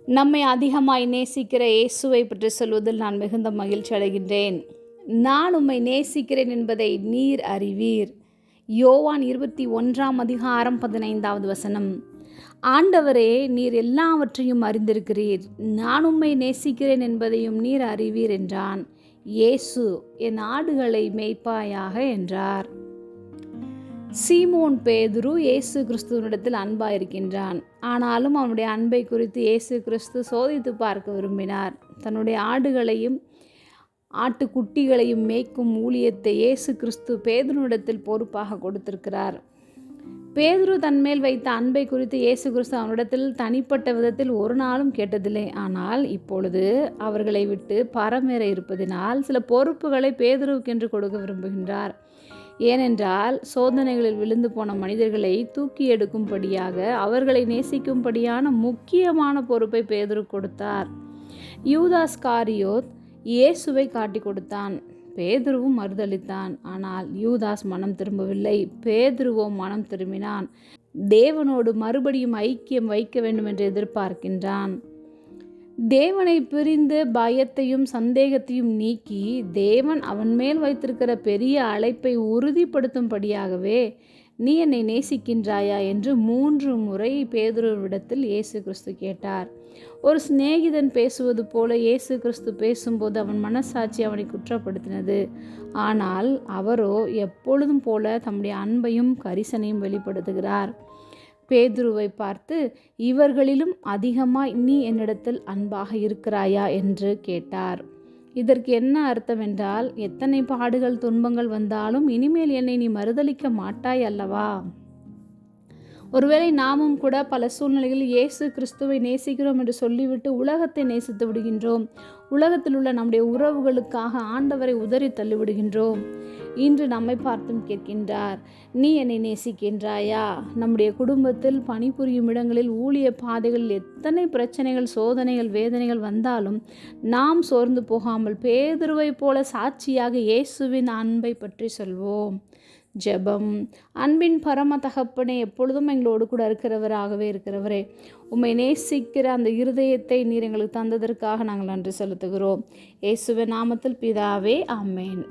நம்மை அதிகமாய் நேசிக்கிற இயேசுவை பற்றி சொல்வதில் நான் மிகுந்த மகிழ்ச்சி அடைகின்றேன். நான் உம்மை நேசிக்கிறேன் என்பதை நீர் அறிவீர். யோவான் 21:15 வசனம். ஆண்டவரே, நீர் எல்லாவற்றையும் அறிந்திருக்கிறீர். நான் உம்மை நேசிக்கிறேன் என்பதையும் நீர் அறிவீர் என்றான். இயேசு, என் ஆடுகளை மேய்ப்பாயாக என்றார். சீமோன் பேதுரு இயேசு கிறிஸ்துவனிடத்தில் அன்பாயிருக்கின்றான். ஆனாலும் அவனுடைய அன்பை குறித்து இயேசு கிறிஸ்து சோதித்து பார்க்க விரும்பினார். தன்னுடைய ஆடுகளையும் ஆட்டுக்குட்டிகளையும் மேய்க்கும் ஊழியத்தை இயேசு கிறிஸ்து பேதுருவிடத்தில் பொறுப்பாக கொடுத்திருக்கிறார். பேதுரு தன்மேல் வைத்த அன்பை குறித்து இயேசு கிறிஸ்து அவனிடத்தில் தனிப்பட்ட விதத்தில் ஒரு நாளும் கேட்டதில்லை. ஆனால் இப்பொழுது அவர்களை விட்டு பரமேற இருப்பதினால் சில பொறுப்புகளை பேதுருவுக்கென்று கொடுக்க விரும்புகின்றார். ஏனென்றால் சோதனைகளில் விழுந்து போன மனிதர்களை தூக்கி எடுக்கும்படியாக அவர்களை நேசிக்கும்படியான முக்கியமான பொறுப்பை பேதுரு கொடுத்தார். யூதாஸ் காரியோத் இயேசுவை காட்டி கொடுத்தான். பேதுருவும் மறுதளித்தான். ஆனால் யூதாஸ் மனம் திரும்பவில்லை. பேதுருவோ மனம் திரும்பினான். தேவனோடு மறுபடியும் ஐக்கியம் வைக்க வேண்டும் என்று எதிர்பார்க்கின்றான். தேவனை பிரிந்து பயத்தையும் சந்தேகத்தையும் நீக்கி தேவன் அவன் மேல் வைத்திருக்கிற பெரிய அழைப்பை உறுதிப்படுத்தும்படியாகவே நீ என்னை நேசிக்கின்றாயா என்று 3 முறை பேதுருவிடத்தில் இயேசு கிறிஸ்து கேட்டார். ஒரு சிநேகிதன் பேசுவது போல இயேசு கிறிஸ்து பேசும்போது அவன் மனசாட்சி அவனை குற்றப்படுத்தினது. ஆனால் அவரோ எப்பொழுதும் போல தம்முடைய அன்பையும் கரிசனையும் வெளிப்படுத்துகிறார். பேதுருவை பார்த்து, இவர்களிலும் அதிகமாய் நீ என்னிடத்தில் அன்பாக இருக்கிறாயா என்று கேட்டார். இதற்கு என்ன அர்த்தம் என்றால், எத்தனை பாடுகள் துன்பங்கள் வந்தாலும் இனிமேல் என்னை நீ மறுதலிக்க மாட்டாய் அல்லவா? ஒருவேளை நாமும் கூட பல சூழ்நிலைகளில் இயேசு கிறிஸ்துவை நேசிக்கிறோம் என்று சொல்லிவிட்டு உலகத்தை நேசித்து விடுகின்றோம். உலகத்தில் உள்ள நம்முடைய உறவுகளுக்காக ஆண்டவரை உதறி தள்ளிவிடுகின்றோம். இன்று நம்மை பார்த்தும் கேட்கின்றார், நீ என்னை நேசிக்கின்றாயா? நம்முடைய குடும்பத்தில் பணிபுரியும் இடங்களில் ஊழிய பாதைகளில் எத்தனை பிரச்சனைகள், சோதனைகள், வேதனைகள் வந்தாலும் நாம் சோர்ந்து போகாமல் பேதுருவை போல சாட்சியாக இயேசுவின் அன்பை பற்றி சொல்வோம். ஜெபம். அன்பின் பரம தகப்பனே, எப்பொழுதும் எங்களோடு கூட இருக்கிறவராகவே இருக்கிறவரே, உம்மை நேசிக்கிற அந்த இருதயத்தை நீர் எங்களுக்கு தந்ததற்காக நாங்கள் நன்றி செலுத்துகிறோம். இயேசுவின் நாமத்தில் பிதாவே, ஆமென்.